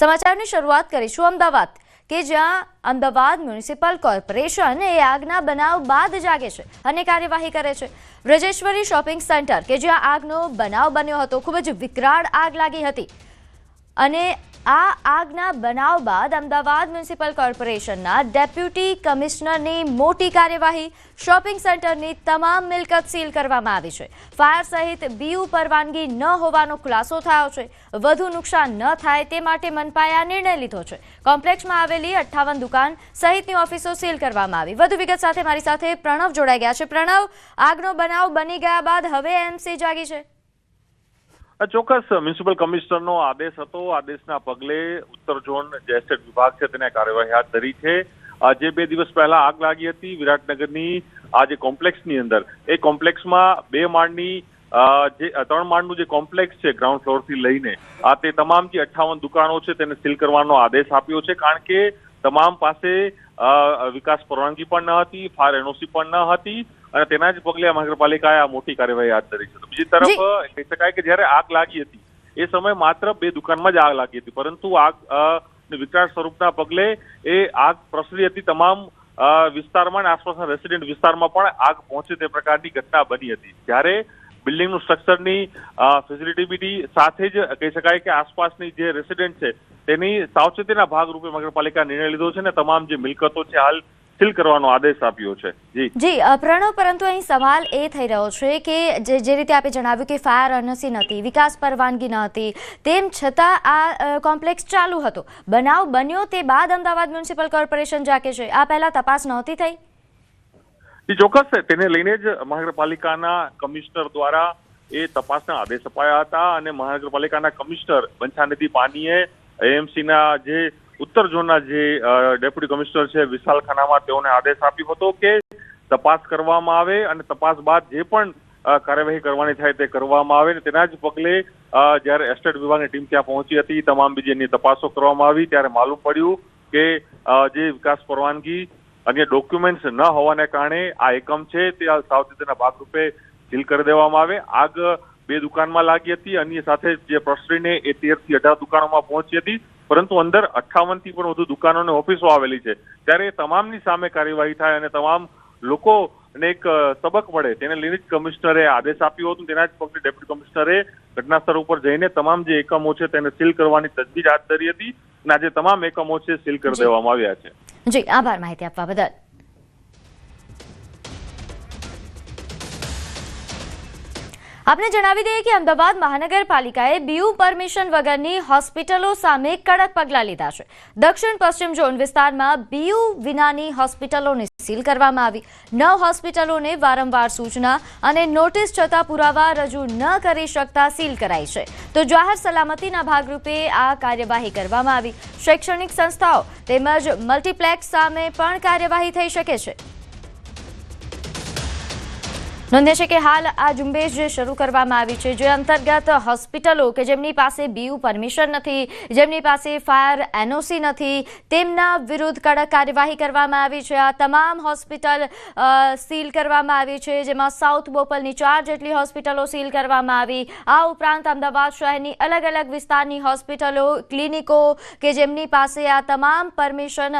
સમાચારની શરૂઆત કરીશું અમદાવાદ કે જ્યાં અમદાવાદ મ્યુનિસિપલ કોર્પોરેશન એ આગના બનાવ બાદ જાગે છે અને કાર્યવાહી કરે છે। બ્રજેશ્વરી શોપિંગ સેન્ટર કે જ્યાં આગનો બનાવ બન્યો હતો, ખૂબ જ વિકરાળ આગ લાગી હતી અને આ આગના બનાવ બાદ અમદાવાદ મ્યુનિસિપલ કોર્પોરેશનના ડેપ્યુટી કમિશનરની મોટી કાર્યવાહી। શોપિંગ સેન્ટરની તમામ મિલકત સીલ કરવામાં આવી છે। ફાયર સહિત બીયુ પરવાનગી ન હોવાનો ખુલાસો થયો છે। વધુ નુકસાન ન થાય તે માટે મનપાએ આ નિર્ણય લીધો છે। કોમ્પ્લેક્સમાં આવેલી 58 દુકાન સહિતની ઓફિસો સીલ કરવામાં આવી। વધુ વિગત સાથે મારી સાથે પ્રણવ જોડાઈ ગયા છે। પ્રણવ, આગનો બનાવ બની ગયા બાદ હવે એમસી જાગી છે? ચોક્કસ મ્યુનિસિપલ કમિશનરનો આદેશ હતો। આદેશના પગલે ઉત્તર ઝોન જે એસ્ટેટ વિભાગ છે તેને કાર્યવાહી હાથ ધરી છે। જે 2 દિવસ પહેલા આગ લાગી હતી વિરાટનગરની આ જે કોમ્પ્લેક્સની અંદર, એ કોમ્પ્લેક્સમાં 2 માળની જે 3 માળનું જે કોમ્પ્લેક્સ છે ગ્રાઉન્ડ ફ્લોરથી લઈને તે તમામ જે 58 દુકાનો છે તેને સીલ કરવાનો આદેશ આપ્યો છે, કારણ કે તમામ પાસે વિકાસ પરવાનગી પણ ન હતી, ફાયર એનઓસી પણ ન હતી અને તેના જ પગલે મહાનગરપાલિકાએ આ મોટી કાર્યવાહી હાથ ધરી છે। બીજી તરફ કહી શકાય કે જ્યારે આગ લાગી હતી એ સમયે માત્ર 2 દુકાનમાં જ આગ લાગી હતી, પરંતુ આગ વિકરાળ સ્વરૂપના પગલે એ આગ પ્રસરી હતી તમામ વિસ્તારમાં અને આસપાસના રેસિડેન્ટ વિસ્તારમાં પણ આગ પહોંચે તે પ્રકારની ઘટના બની હતી। જ્યારે બિલ્ડિંગનું સ્ટ્રક્ચરની ફેસિલિટી સાથે જ કહી શકાય કે આસપાસની જે રેસિડેન્ટ છે તેની સાવચેતીના ભાગરૂપે મહાનગરપાલિકા નિર્ણય લીધો છે અને તમામ જે મિલકતો છે હાલ સીલ કરવાનો આદેશ આપ્યો છે। જી પ્રણવ, પરંતુ અહીં સવાલ એ થઈ રહ્યો છે કે જે રીતે આપે જણાવ્યું કે ફાયર એનઓસી નથી, વિકાસ પરવાનગી ન હતી, તેમ છતાં આ કોમ્પ્લેક્સ ચાલુ હતો। બનાવ બન્યો તે બાદ અમદાવાદ મ્યુનિસિપલ કોર્પોરેશન જાગે છે, આ પહેલા તપાસ નહોતી થઈ? ચોક્કસ તેને લઈને જ મહાનગરપાલિકાના કમિશનર દ્વારા એ તપાસના આદેશ અપાયા હતા અને મહાનગરપાલિકાના કમિશનર બંછાનિધિ પાનીએ એએમસીના જે ઉત્તર ઝોનના જે ડેપ્યુટી કમિશનર છે વિશાલ ખાનામાં તેઓને આદેશ આપ્યો હતો કે તપાસ કરવામાં આવે અને તપાસ બાદ જે પણ કાર્યવાહી કરવાની થાય તે કરવામાં આવે। તેના જ પગલે જ્યારે એસ્ટેટ વિભાગની ટીમ ત્યાં પહોંચી હતી, તમામ બીજી તપાસો કરવામાં આવી, ત્યારે માલુમ પડ્યું કે જે વિકાસ પરવાનગી અન્ય ડોક્યુમેન્ટ્સ ન હોવાને કારણે આ એકમ છે તે સાવચેતીના ભાગરૂપે સીલ કરી દેવામાં આવે। આગ 2 દુકાનમાં લાગી હતી, અન્ય સાથે જે પ્રસરીને એ 13 થી 18 દુકાનોમાં પહોંચી હતી, પરંતુ અંદર 58 થી પણ વધુ દુકાનો અને ઓફિસો આવેલી છે। ત્યારે તમામની સામે કાર્યવાહી થાય અને તમામ લોકોને એક સબક મળે તેને લઈને જ કમિશનરે આદેશ આપ્યો હતો। તેના જ પગલે ડેપ્યુટી કમિશનરે ઘટના સ્થળ ઉપર જઈને તમામ જે એકમો છે તેને સીલ કરવાની તજવીજ હાથ ધરી હતી અને આજે તમામ એકમો છે સીલ કરી દેવામાં આવ્યા છે। જી, આભાર માહિતી આપવા બદલ। આપને જણાવી દઈએ કે અમદાવાદ મહાનગરપાલિકાએ બીયુ પરમિશન વગરની હોસ્પિટલો સામે કડક પગલાં લીધા છે। દક્ષિણ પશ્ચિમ ઝોન વિસ્તારમાં બીયુ વિનાની હોસ્પિટલોને સીલ કરવામાં આવી। 9 હોસ્પિટલોને વારંવાર સૂચના અને નોટિસ છતાં પુરાવા રજૂ ન કરી શકતા સીલ કરાઈ છે, તો જાહેર સલામતીના ભાગરૂપે આ કાર્યવાહી કરવામાં આવી। શૈક્ષણિક સંસ્થાઓ તેમજ મલ્ટીપ્લેક્સ સામે પણ કાર્યવાહી થઈ શકે છે। નોંધે છે કે હાલ આ ઝુંબેશ જે શરૂ કરવામાં આવી છે, જે અંતર્ગત હોસ્પિટલો કે જેમની પાસે બીયુ પરમિશન નથી, જેમની પાસે ફાયર એનઓસી નથી, તેમના વિરુદ્ધ કડક કાર્યવાહી કરવામાં આવી છે। આ તમામ હોસ્પિટલ સીલ કરવામાં આવી છે, જેમાં સાઉથ બોપલની 4 જેટલી હોસ્પિટલો સીલ કરવામાં આવી। આ ઉપરાંત અમદાવાદ શહેરની અલગ અલગ વિસ્તારની હોસ્પિટલો, ક્લિનિકો કે જેમની પાસે આ તમામ પરમિશન,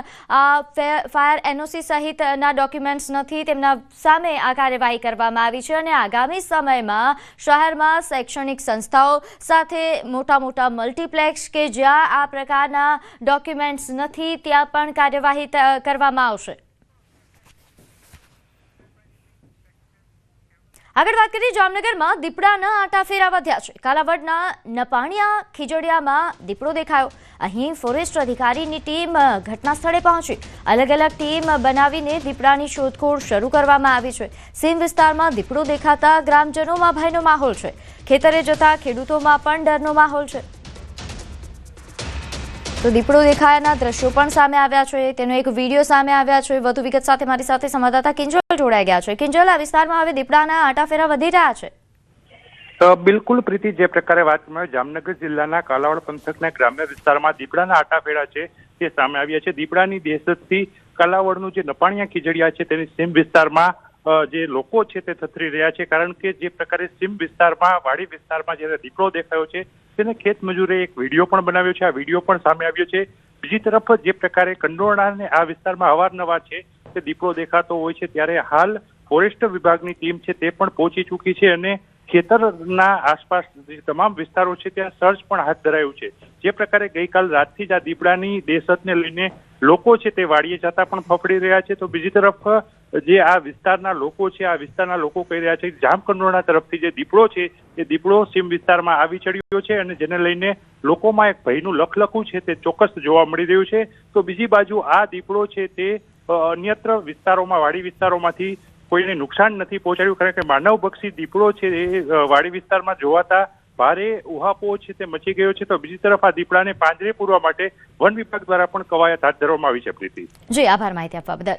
ફાયર એનઓસી સહિતના ડોક્યુમેન્ટ્સ નથી, તેમના સામે આ કાર્યવાહી કરવામાં આવી છે અને આગામી સમયમાં શહેરમાં શૈક્ષણિક સંસ્થાઓ સાથે મોટા મલ્ટીપ્લેક્સ કે જ્યાં આ પ્રકારના ડોક્યુમેન્ટ્સ નથી ત્યાં પણ કાર્યવાહી કરવામાં આવશે। આગળ વાત કરીએ, જામનગરમાં દીપડાના આટાફેરા વધ્યા છે। કાલાવડના નપાણિયા ખીજડીયામાં દીપડો દેખાયો। અહીં ફોરેસ્ટ અધિકારીની ટીમ ઘટના સ્થળે પહોંચી અલગ અલગ ટીમ બનાવીને દીપડાની શોધખોળ શરૂ કરવામાં આવી છે। સીમ વિસ્તારમાં દીપડો દેખાતા ગ્રામજનોમાં ભયનો માહોલ છે। ખેતરે જતા ખેડૂતોમાં પણ ડરનો માહોલ છે। તો દીપડો દેખાયાના દ્રશ્યો પણ સામે આવ્યા છે, તેનો એક વિડીયો સામે આવ્યા છે। વધુ વિગત સાથે મારી સાથે સંવાદદાતા કિંજલ જોડાઈ ગયા છે। કિંજલ, આ વિસ્તારમાં હવે દીપડાના આટાફેરા વધી રહ્યા છે? બિલકુલ પ્રીતિ, જે પ્રકારે વાત કરવામાં જામનગર જિલ્લાના કાલાવડ પંથકના ગ્રામ્ય વિસ્તારમાં દીપડાના આટાફેરા છે તે સામે આવ્યા છે। દીપડાની દહેશતથી કાલાવડનું જે નપાણિયા ખીજડીયા છે તેની સીમ વિસ્તારમાં જે લોકો છે તે થથરી રહ્યા છે, કારણ કે જે પ્રકારે સીમ વિસ્તારમાં, વાડી વિસ્તારમાં જ્યારે દીપડો દેખાયો છે તેને ખેત મજૂરે એક વિડીયો પણ બનાવ્યો છે. આ વિડીયો પણ સામે આવ્યો છે. બીજી તરફ જે પ્રકારે કંડોરણાને આ વિસ્તારમાં અવારનવાર છે તે દીપડો દેખાતો હોય છે, ત્યારે હાલ ફોરેસ્ટ વિભાગની ટીમ છે તે પણ પહોંચી ચૂકી છે અને ખેતરના આસપાસ તમામ વિસ્તારો છે ત્યાં સર્ચ પણ હાથ ધરાયું છે. જે પ્રકારે ગઈકાલ રાતથી જ આ દીપડાની દહેશતને લઈને લોકો છે તે વાડીએ જતા પણ ફફડી રહ્યા છે, તો બીજી તરફ જે આ વિસ્તારના લોકો છે, આ વિસ્તારના લોકો કહી રહ્યા છે કે જામકંડોરણા તરફથી જે દીપડો છે એ દીપડો સીમ વિસ્તારમાં આવી ચડ્યો છે અને જેને લઈને લોકોમાં એક ભયનું લખલખું છે તે ચોક્કસ જોવા મળી રહ્યું છે. તો બીજી બાજુ આ દીપડો છે તે અન્યત્ર વિસ્તારોમાં, વાડી વિસ્તારોમાંથી કોઈને નુકસાન નથી પહોંચાડ્યું, કારણ કે માનવભક્ષી દીપડો છે એ વાડી વિસ્તારમાં જોવાતા ભારે ઉહાપોહ છે તે મચી ગયો છે. તો બીજી તરફ આ દીપડાને પાંજરે પૂરવા માટે વન વિભાગ દ્વારા પણ કવાયત હાથ ધરવામાં આવી છે. પ્રીતિ જી, આભાર માહિતી આપવા બદલ.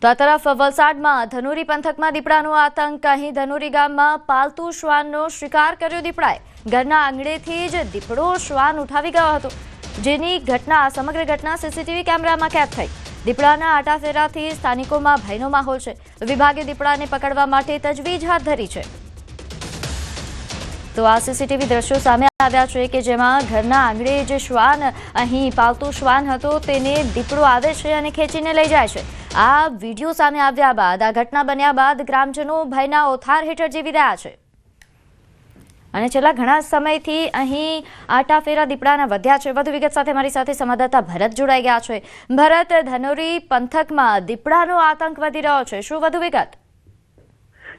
તો આ તરફ વલસાડમાં ધનુરી પંથકમાં દીપડાનો આતંક. અહીં ધનુરી ગામમાં પાલતુ શ્વાનનો શિકાર કર્યો દીપડાએ. ઘરના આંગણેથી જ દીપડો શ્વાન ઉઠાવી ગયો હતો, જેની સમગ્ર ઘટના સીસીટીવી કેમેરામાં કેદ થઈ. દીપડાના આટાફેરાથી સ્થાનિકોમાં ભયનો માહોલ છે. વિભાગે દીપડાને પકડવા માટે તજવીજ હાથ ધરી છે. તો આ સીસીટીવી દ્રશ્યો સામે આવ્યા છે કે જેમાં ઘરના આંગણે જે શ્વાન, અહીં પાલતુ શ્વાન હતો, તેને દીપડો આવે છે અને ખેંચીને લઈ જાય છે. આ વિડીયો સામે આવ્યા બાદ, આ ઘટના બન્યા બાદ ગ્રામજનો ભયના ઓથાર હેઠળ જીવી રહ્યા છે અને છેલ્લા ઘણા સમયથી અહીં આટાફેરા દીપડાના વધ્યા છે. વધુ વિગત સાથે મારી સાથે સંવાદદાતા ભરત જોડાઈ ગયા છે. ભરત, ધનુરી પંથકમાં દીપડાનો આતંક વધી રહ્યો છે, શું વધુ વિગત?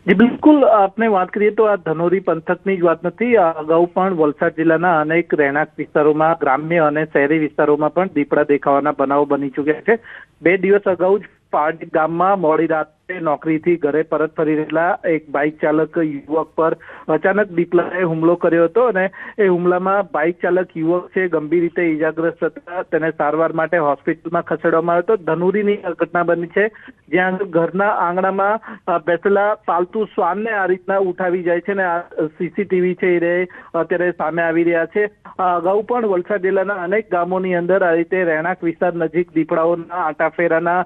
જી બિલકુલ, આપણે વાત કરીએ તો આ ધનોરી પંથકની જ વાત નથી. અગાઉ પણ વલસાડ જિલ્લાના અનેક રહેણાંક વિસ્તારોમાં, ગ્રામ્ય અને શહેરી વિસ્તારોમાં પણ દીપડા દેખાવાના બનાવો બની ચૂક્યા છે. 2 દિવસ અગાઉ જ પારડી ગામમાં મોડી રાતે નોકરીથી ઘરે પરત ફરી રહેલા એક બાઇક ચાલક યુવક પર અચાનક દીપડાએ હુમલો કર્યો હતો અને એ હુમલામાં બાઇક ચાલક યુવક છે ગંભીર રીતે ઈજાગ્રસ્ત થતા તેને સારવાર માટે હોસ્પિટલમાં ખસેડવામાં આવ્યો હતો. ધનુરીની ઘટના બની છે, જ્યાં ઘરના આંગણામાં બેસેલા પાલતુ શ્વાનને આ રીતના ઉઠાવી જાય છે અને આ સીસીટીવી છે એ અત્યારે સામે આવી રહ્યા છે. અગાઉ પણ વલસાડ જિલ્લાના અનેક ગામોની અંદર આ રીતે રહેણાંક વિસ્તાર નજીક દીપડાઓના આટાફેરાના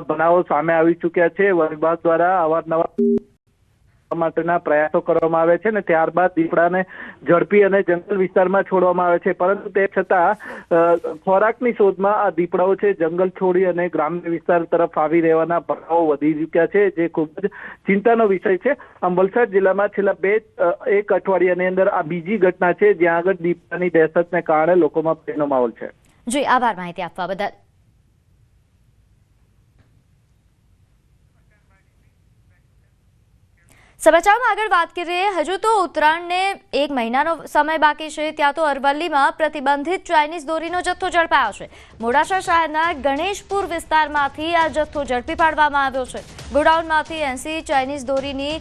બનાવો સામે આવી ચૂક્યા છે. વિભાગ દ્વારા અવારનવાર માટેના પ્રયાસો કરવામાં આવે છે અને ત્યારબાદ દીપડાને ઝડપી અને જંગલ વિસ્તારમાં છોડવામાં આવે છે, પરંતુ તે છતાં ખોરાકની શોધમાં આ દીપડાઓ છે જંગલ છોડી અને ગ્રામ્ય વિસ્તાર તરફ આવી રહેવાના બનાવો વધી ચૂક્યા છે, જે ખૂબ જ ચિંતાનો વિષય છે. આમ વલસાડ જિલ્લામાં છેલ્લા એક અઠવાડિયાની અંદર આ બીજી ઘટના છે જ્યાં આગળ દીપડાની દહેશતને કારણે લોકોમાં ભયનો માહોલ છે. જી, આભાર માહિતી આપવા બદલ. સમાચારમાં આગળ વાત કરીએ. હજુ તો ઉત્તરાયણને 1 મહિનાનો સમય બાકી છે, ત્યાં તો અરવલ્લીમાં પ્રતિબંધિત ચાઇનીઝ દોરીનો જથ્થો ઝડપાયો છે. મોડાસા શહેરના ગણેશપુર વિસ્તારમાંથી આ જથ્થો ઝડપી પાડવામાં આવ્યો છે. ગોડાઉનમાંથી 80 ચાઇનીઝ દોરીની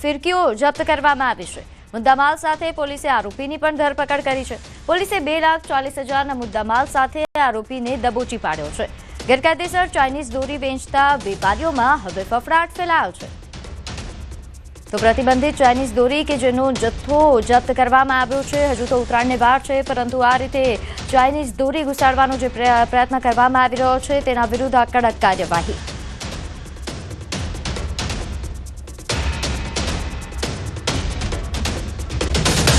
ફિરકીઓ જપ્ત કરવામાં આવી છે. મુદ્દામાલ સાથે પોલીસે આરોપીની પણ ધરપકડ કરી છે. પોલીસે 2,40,000ના મુદ્દામાલ સાથે આરોપીને દબોચી પાડ્યો છે. ગેરકાયદેસર ચાઇનીઝ દોરી વેચતા વેપારીઓમાં હવે ફફડાટ ફેલાયો છે. તો પ્રતિબંધિત ચાઇનીઝ દોરી કે જેનો જથ્થો જપ્ત કરવામાં આવ્યો છે. હજુ તો ઉત્તરાયણને વાર છે, પરંતુ આ રીતે ચાઇનીઝ દોરી ઘુસાડવાનો જે પ્રયત્ન કરવામાં આવી રહ્યો છે તેના વિરુદ્ધ કડક કાર્યવાહી.